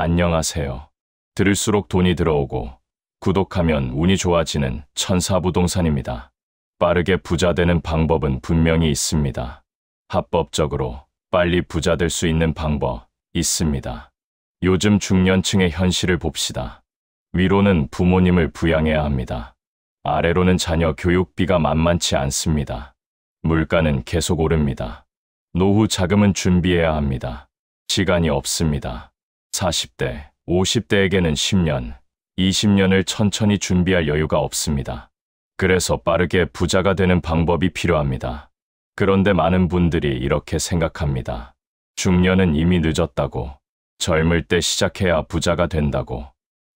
안녕하세요. 들을수록 돈이 들어오고 구독하면 운이 좋아지는 천사부동산입니다. 빠르게 부자 되는 방법은 분명히 있습니다. 합법적으로 빨리 부자 될 수 있는 방법 있습니다. 요즘 중년층의 현실을 봅시다. 위로는 부모님을 부양해야 합니다. 아래로는 자녀 교육비가 만만치 않습니다. 물가는 계속 오릅니다. 노후 자금은 준비해야 합니다. 시간이 없습니다. 40대, 50대에게는 10년, 20년을 천천히 준비할 여유가 없습니다. 그래서 빠르게 부자가 되는 방법이 필요합니다. 그런데 많은 분들이 이렇게 생각합니다. 중년은 이미 늦었다고, 젊을 때 시작해야 부자가 된다고.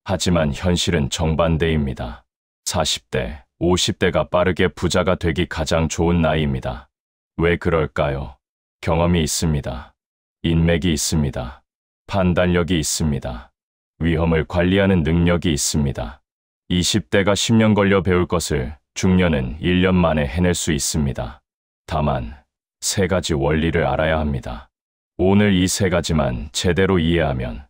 하지만 현실은 정반대입니다. 40대, 50대가 빠르게 부자가 되기 가장 좋은 나이입니다. 왜 그럴까요? 경험이 있습니다. 인맥이 있습니다. 판단력이 있습니다. 위험을 관리하는 능력이 있습니다. 20대가 10년 걸려 배울 것을 중년은 1년 만에 해낼 수 있습니다. 다만 3가지 원리를 알아야 합니다. 오늘 이 3가지만 제대로 이해하면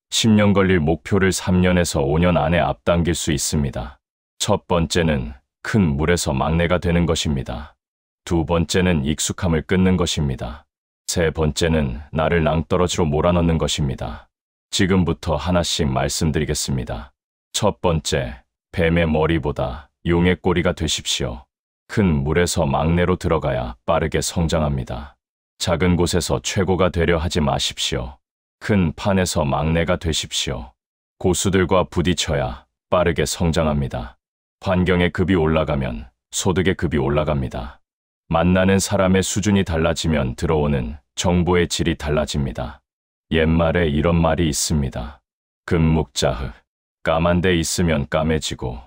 10년 걸릴 목표를 3년에서 5년 안에 앞당길 수 있습니다. 첫 번째는 큰 물에서 막내가 되는 것입니다. 두 번째는 익숙함을 끊는 것입니다. 세 번째는 나를 낭떠러지로 몰아넣는 것입니다. 지금부터 하나씩 말씀드리겠습니다. 첫 번째, 뱀의 머리보다 용의 꼬리가 되십시오. 큰 물에서 막내로 들어가야 빠르게 성장합니다. 작은 곳에서 최고가 되려 하지 마십시오. 큰 판에서 막내가 되십시오. 고수들과 부딪혀야 빠르게 성장합니다. 환경의 급이 올라가면 소득의 급이 올라갑니다. 만나는 사람의 수준이 달라지면 들어오는 정보의 질이 달라집니다. 옛말에 이런 말이 있습니다. 금묵자흑, 까만 데 있으면 까매지고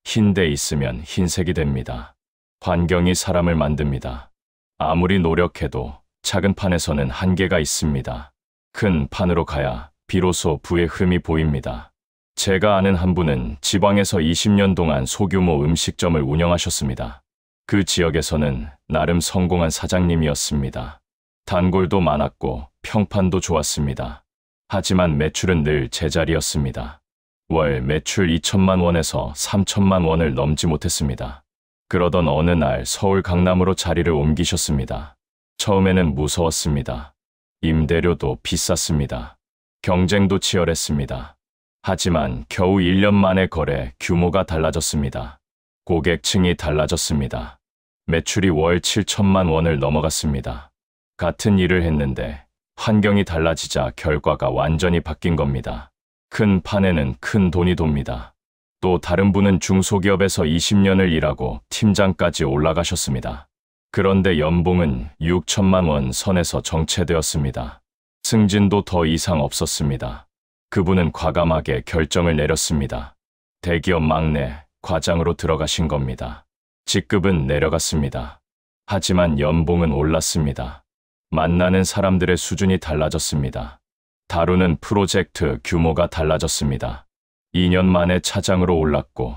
흰 데 있으면 흰색이 됩니다. 환경이 사람을 만듭니다. 아무리 노력해도 작은 판에서는 한계가 있습니다. 큰 판으로 가야 비로소 부의 흠이 보입니다. 제가 아는 한 분은 지방에서 20년 동안 소규모 음식점을 운영하셨습니다. 그 지역에서는 나름 성공한 사장님이었습니다. 단골도 많았고 평판도 좋았습니다. 하지만 매출은 늘 제자리였습니다. 월 매출 2천만 원에서 3천만 원을 넘지 못했습니다. 그러던 어느 날 서울 강남으로 자리를 옮기셨습니다. 처음에는 무서웠습니다. 임대료도 비쌌습니다. 경쟁도 치열했습니다. 하지만 겨우 1년 만에 거래 규모가 달라졌습니다. 고객층이 달라졌습니다. 매출이 월 7천만 원을 넘어갔습니다. 같은 일을 했는데 환경이 달라지자 결과가 완전히 바뀐 겁니다. 큰 판에는 큰 돈이 돕니다. 또 다른 분은 중소기업에서 20년을 일하고 팀장까지 올라가셨습니다. 그런데 연봉은 6천만 원 선에서 정체되었습니다. 승진도 더 이상 없었습니다. 그분은 과감하게 결정을 내렸습니다. 대기업 막내, 과장으로 들어가신 겁니다. 직급은 내려갔습니다. 하지만 연봉은 올랐습니다. 만나는 사람들의 수준이 달라졌습니다. 다루는 프로젝트 규모가 달라졌습니다. 2년 만에 차장으로 올랐고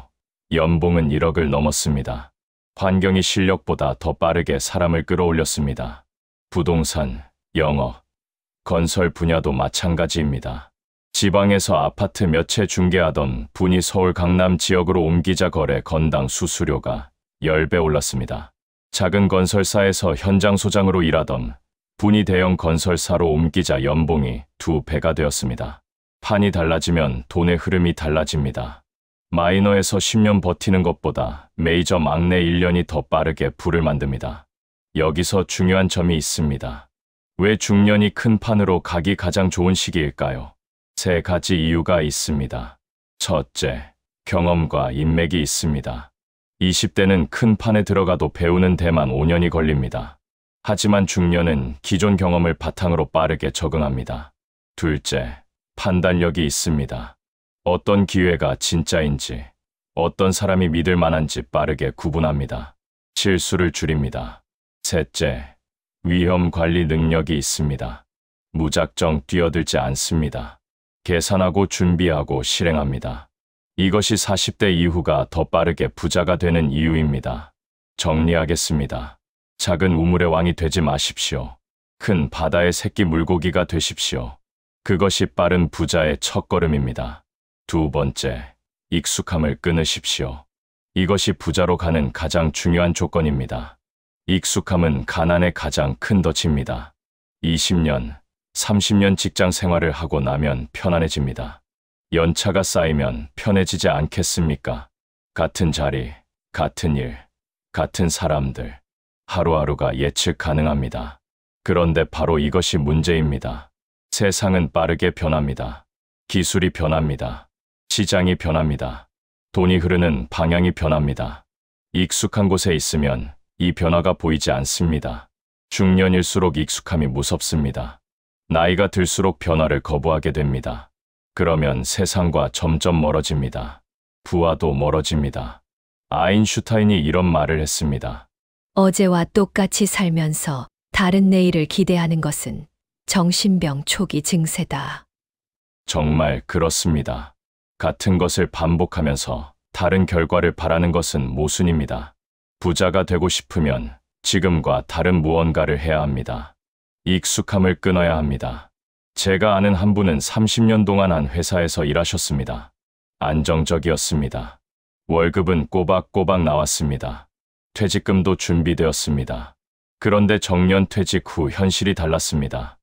연봉은 1억을 넘었습니다. 환경이 실력보다 더 빠르게 사람을 끌어올렸습니다. 부동산, 영업, 건설 분야도 마찬가지입니다. 지방에서 아파트 몇 채 중개하던 분이 서울 강남 지역으로 옮기자 거래 건당 수수료가 10배 올랐습니다. 작은 건설사에서 현장 소장으로 일하던 분이 대형 건설사로 옮기자 연봉이 2배가 되었습니다. 판이 달라지면 돈의 흐름이 달라집니다. 마이너에서 10년 버티는 것보다 메이저 막내 1년이 더 빠르게 부를 만듭니다. 여기서 중요한 점이 있습니다. 왜 중년이 큰 판으로 가기 가장 좋은 시기일까요? 3가지 이유가 있습니다. 첫째, 경험과 인맥이 있습니다. 20대는 큰 판에 들어가도 배우는 데만 5년이 걸립니다. 하지만 중년은 기존 경험을 바탕으로 빠르게 적응합니다. 둘째, 판단력이 있습니다. 어떤 기회가 진짜인지, 어떤 사람이 믿을 만한지 빠르게 구분합니다. 실수를 줄입니다. 셋째, 위험 관리 능력이 있습니다. 무작정 뛰어들지 않습니다. 계산하고 준비하고 실행합니다. 이것이 40대 이후가 더 빠르게 부자가 되는 이유입니다. 정리하겠습니다. 작은 우물의 왕이 되지 마십시오. 큰 바다의 새끼 물고기가 되십시오. 그것이 빠른 부자의 첫걸음입니다. 두 번째, 익숙함을 끊으십시오. 이것이 부자로 가는 가장 중요한 조건입니다. 익숙함은 가난의 가장 큰 덫입니다. 20년, 30년 직장 생활을 하고 나면 편안해집니다. 연차가 쌓이면 편해지지 않겠습니까? 같은 자리, 같은 일, 같은 사람들, 하루하루가 예측 가능합니다. 그런데 바로 이것이 문제입니다. 세상은 빠르게 변합니다. 기술이 변합니다. 시장이 변합니다. 돈이 흐르는 방향이 변합니다. 익숙한 곳에 있으면 이 변화가 보이지 않습니다. 중년일수록 익숙함이 무섭습니다. 나이가 들수록 변화를 거부하게 됩니다. 그러면 세상과 점점 멀어집니다. 부와도 멀어집니다. 아인슈타인이 이런 말을 했습니다. 어제와 똑같이 살면서 다른 내일을 기대하는 것은 정신병 초기 증세다. 정말 그렇습니다. 같은 것을 반복하면서 다른 결과를 바라는 것은 모순입니다. 부자가 되고 싶으면 지금과 다른 무언가를 해야 합니다. 익숙함을 끊어야 합니다. 제가 아는 한 분은 30년 동안 한 회사에서 일하셨습니다. 안정적이었습니다. 월급은 꼬박꼬박 나왔습니다. 퇴직금도 준비되었습니다. 그런데 정년 퇴직 후 현실이 달랐습니다.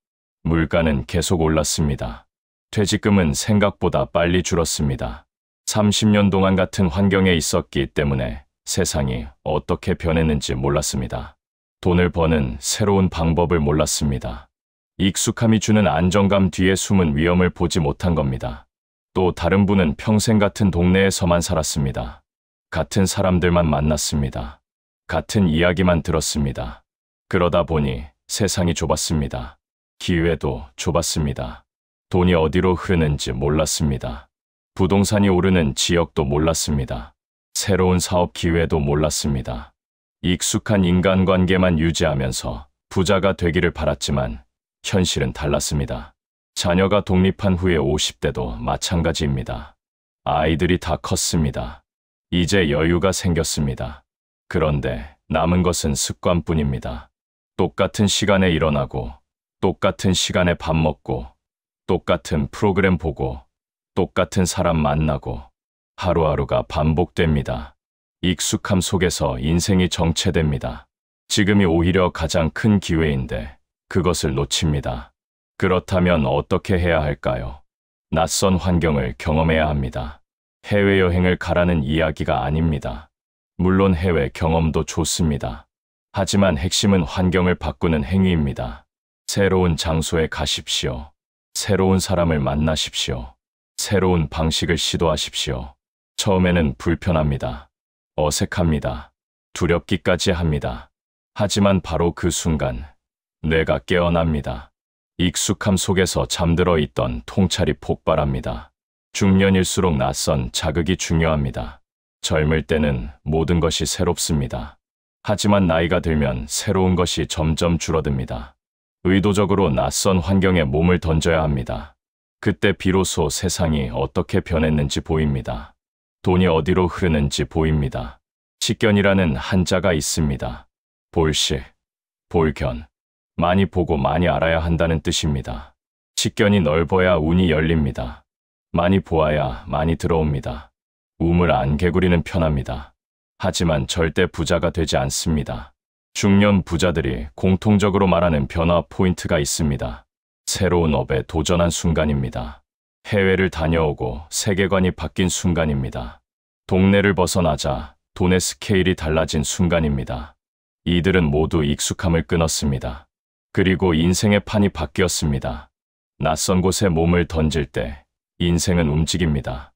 물가는 계속 올랐습니다. 퇴직금은 생각보다 빨리 줄었습니다. 30년 동안 같은 환경에 있었기 때문에 세상이 어떻게 변했는지 몰랐습니다. 돈을 버는 새로운 방법을 몰랐습니다. 익숙함이 주는 안정감 뒤에 숨은 위험을 보지 못한 겁니다. 또 다른 분은 평생 같은 동네에서만 살았습니다. 같은 사람들만 만났습니다. 같은 이야기만 들었습니다. 그러다 보니 세상이 좁았습니다. 기회도 좁았습니다. 돈이 어디로 흐르는지 몰랐습니다. 부동산이 오르는 지역도 몰랐습니다. 새로운 사업 기회도 몰랐습니다. 익숙한 인간관계만 유지하면서 부자가 되기를 바랐지만 현실은 달랐습니다. 자녀가 독립한 후에 50대도 마찬가지입니다. 아이들이 다 컸습니다. 이제 여유가 생겼습니다. 그런데 남은 것은 습관뿐입니다. 똑같은 시간에 일어나고, 똑같은 시간에 밥 먹고, 똑같은 프로그램 보고, 똑같은 사람 만나고, 하루하루가 반복됩니다. 익숙함 속에서 인생이 정체됩니다. 지금이 오히려 가장 큰 기회인데 그것을 놓칩니다. 그렇다면 어떻게 해야 할까요? 낯선 환경을 경험해야 합니다. 해외여행을 가라는 이야기가 아닙니다. 물론 해외 경험도 좋습니다. 하지만 핵심은 환경을 바꾸는 행위입니다. 새로운 장소에 가십시오. 새로운 사람을 만나십시오. 새로운 방식을 시도하십시오. 처음에는 불편합니다. 어색합니다. 두렵기까지 합니다. 하지만 바로 그 순간 뇌가 깨어납니다. 익숙함 속에서 잠들어 있던 통찰이 폭발합니다. 중년일수록 낯선 자극이 중요합니다. 젊을 때는 모든 것이 새롭습니다. 하지만 나이가 들면 새로운 것이 점점 줄어듭니다. 의도적으로 낯선 환경에 몸을 던져야 합니다. 그때 비로소 세상이 어떻게 변했는지 보입니다. 돈이 어디로 흐르는지 보입니다. 식견이라는 한자가 있습니다. 볼식, 볼견. 많이 보고 많이 알아야 한다는 뜻입니다. 식견이 넓어야 운이 열립니다. 많이 보아야 많이 들어옵니다. 우물 안 개구리는 편합니다. 하지만 절대 부자가 되지 않습니다. 중년 부자들이 공통적으로 말하는 변화 포인트가 있습니다. 새로운 업에 도전한 순간입니다. 해외를 다녀오고 세계관이 바뀐 순간입니다. 동네를 벗어나자 돈의 스케일이 달라진 순간입니다. 이들은 모두 익숙함을 끊었습니다. 그리고 인생의 판이 바뀌었습니다. 낯선 곳에 몸을 던질 때 인생은 움직입니다.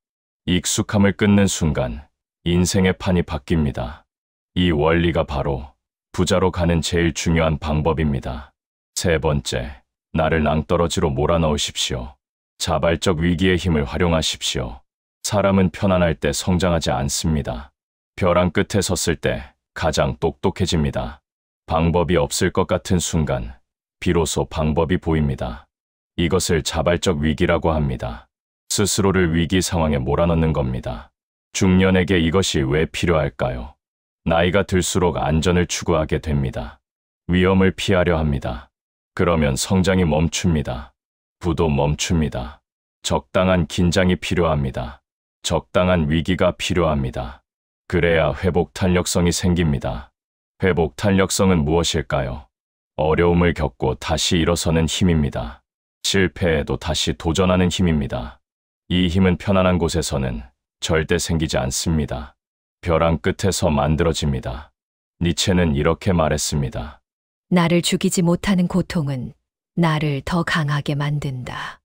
익숙함을 끊는 순간 인생의 판이 바뀝니다. 이 원리가 바로 부자로 가는 제일 중요한 방법입니다. 세 번째, 나를 낭떠러지로 몰아넣으십시오. 자발적 위기의 힘을 활용하십시오. 사람은 편안할 때 성장하지 않습니다. 벼랑 끝에 섰을 때 가장 똑똑해집니다. 방법이 없을 것 같은 순간 비로소 방법이 보입니다. 이것을 자발적 위기라고 합니다. 스스로를 위기 상황에 몰아넣는 겁니다. 중년에게 이것이 왜 필요할까요? 나이가 들수록 안전을 추구하게 됩니다. 위험을 피하려 합니다. 그러면 성장이 멈춥니다. 부도 멈춥니다. 적당한 긴장이 필요합니다. 적당한 위기가 필요합니다. 그래야 회복 탄력성이 생깁니다. 회복 탄력성은 무엇일까요? 어려움을 겪고 다시 일어서는 힘입니다. 실패해도 다시 도전하는 힘입니다. 이 힘은 편안한 곳에서는 절대 생기지 않습니다. 벼랑 끝에서 만들어집니다. 니체는 이렇게 말했습니다. 나를 죽이지 못하는 고통은 나를 더 강하게 만든다.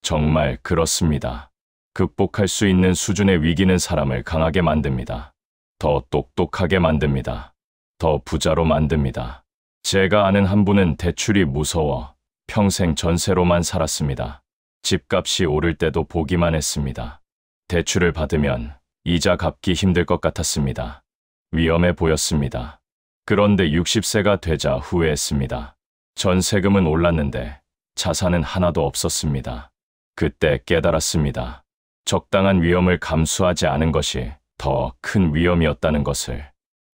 정말 그렇습니다. 극복할 수 있는 수준의 위기는 사람을 강하게 만듭니다. 더 똑똑하게 만듭니다. 더 부자로 만듭니다. 제가 아는 한 분은 대출이 무서워 평생 전세로만 살았습니다. 집값이 오를 때도 보기만 했습니다. 대출을 받으면 이자 갚기 힘들 것 같았습니다. 위험해 보였습니다. 그런데 60세가 되자 후회했습니다. 전세금은 올랐는데 자산은 하나도 없었습니다. 그때 깨달았습니다. 적당한 위험을 감수하지 않은 것이 더 큰 위험이었다는 것을.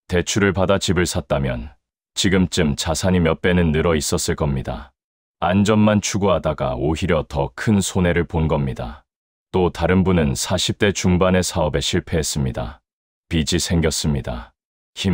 대출을 받아 집을 샀다면 지금쯤 자산이 몇 배는 늘어 있었을 겁니다. 안전만 추구하다가 오히려 더 큰 손해를 본 겁니다. 또 다른 분은 40대 중반의 사업에 실패했습니다. 빚이 생겼습니다.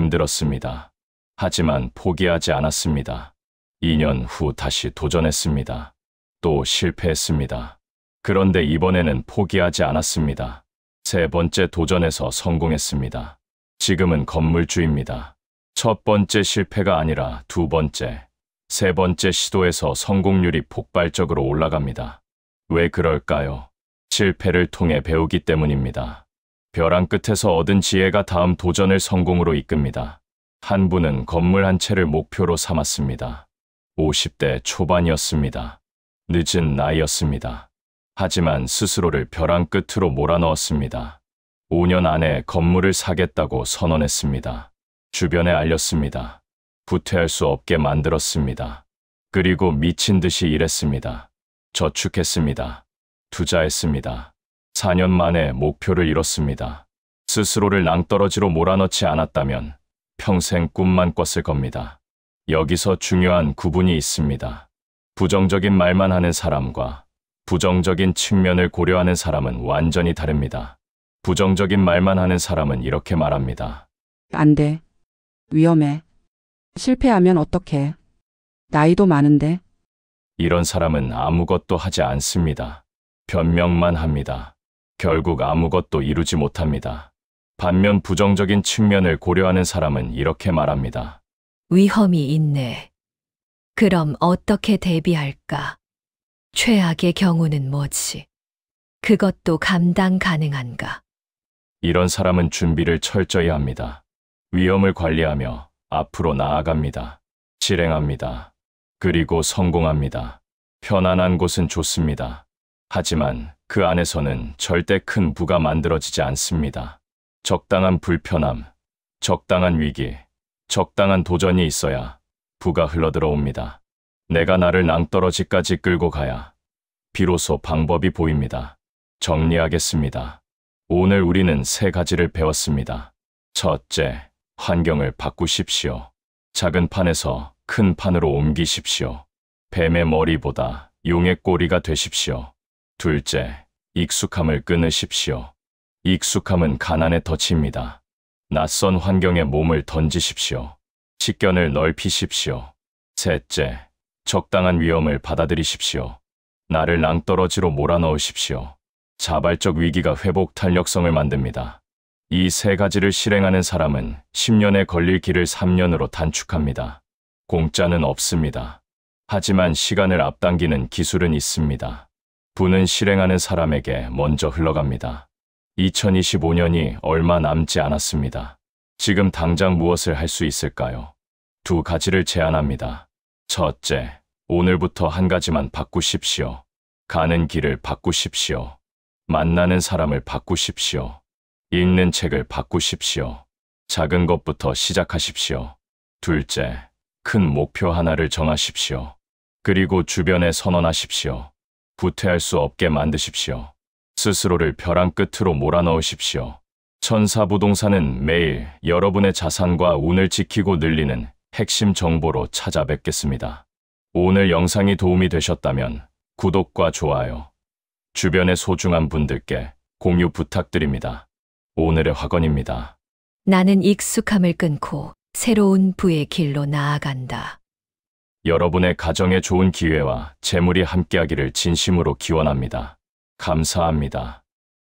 힘들었습니다. 하지만 포기하지 않았습니다. 2년 후 다시 도전했습니다. 또 실패했습니다. 그런데 이번에는 포기하지 않았습니다. 세 번째 도전에서 성공했습니다. 지금은 건물주입니다. 첫 번째 실패가 아니라 두 번째, 세 번째 시도에서 성공률이 폭발적으로 올라갑니다. 왜 그럴까요? 실패를 통해 배우기 때문입니다. 벼랑 끝에서 얻은 지혜가 다음 도전을 성공으로 이끕니다. 한 분은 건물 한 채를 목표로 삼았습니다. 50대 초반이었습니다. 늦은 나이였습니다. 하지만 스스로를 벼랑 끝으로 몰아넣었습니다. 5년 안에 건물을 사겠다고 선언했습니다. 주변에 알렸습니다. 후퇴할 수 없게 만들었습니다. 그리고 미친 듯이 일했습니다. 저축했습니다. 투자했습니다. 4년 만에 목표를 이뤘습니다. 스스로를 낭떠러지로 몰아넣지 않았다면 평생 꿈만 꿨을 겁니다. 여기서 중요한 구분이 있습니다. 부정적인 말만 하는 사람과 부정적인 측면을 고려하는 사람은 완전히 다릅니다. 부정적인 말만 하는 사람은 이렇게 말합니다. 안 돼. 위험해. 실패하면 어떡해. 나이도 많은데. 이런 사람은 아무것도 하지 않습니다. 변명만 합니다. 결국 아무것도 이루지 못합니다. 반면 부정적인 측면을 고려하는 사람은 이렇게 말합니다. 위험이 있네. 그럼 어떻게 대비할까? 최악의 경우는 뭐지? 그것도 감당 가능한가? 이런 사람은 준비를 철저히 합니다. 위험을 관리하며 앞으로 나아갑니다. 실행합니다. 그리고 성공합니다. 편안한 곳은 좋습니다. 하지만 그 안에서는 절대 큰 부가 만들어지지 않습니다. 적당한 불편함, 적당한 위기, 적당한 도전이 있어야 부가 흘러들어옵니다. 내가 나를 낭떠러지까지 끌고 가야 비로소 방법이 보입니다. 정리하겠습니다. 오늘 우리는 세 가지를 배웠습니다. 첫째, 환경을 바꾸십시오. 작은 판에서 큰 판으로 옮기십시오. 뱀의 머리보다 용의 꼬리가 되십시오. 둘째, 익숙함을 끊으십시오. 익숙함은 가난의 덫입니다. 낯선 환경에 몸을 던지십시오. 식견을 넓히십시오. 셋째, 적당한 위험을 받아들이십시오. 나를 낭떠러지로 몰아넣으십시오. 자발적 위기가 회복 탄력성을 만듭니다. 이 세 가지를 실행하는 사람은 10년에 걸릴 길을 3년으로 단축합니다. 공짜는 없습니다. 하지만 시간을 앞당기는 기술은 있습니다. 부는 실행하는 사람에게 먼저 흘러갑니다. 2025년이 얼마 남지 않았습니다. 지금 당장 무엇을 할 수 있을까요? 두 가지를 제안합니다. 첫째, 오늘부터 한 가지만 바꾸십시오. 가는 길을 바꾸십시오. 만나는 사람을 바꾸십시오. 읽는 책을 바꾸십시오. 작은 것부터 시작하십시오. 둘째, 큰 목표 하나를 정하십시오. 그리고 주변에 선언하십시오. 후퇴할 수 없게 만드십시오. 스스로를 벼랑 끝으로 몰아넣으십시오. 천사부동산은 매일 여러분의 자산과 운을 지키고 늘리는 핵심 정보로 찾아뵙겠습니다. 오늘 영상이 도움이 되셨다면 구독과 좋아요, 주변의 소중한 분들께 공유 부탁드립니다. 오늘의 확언입니다. 나는 익숙함을 끊고 새로운 부의 길로 나아간다. 여러분의 가정에 좋은 기회와 재물이 함께하기를 진심으로 기원합니다. 감사합니다.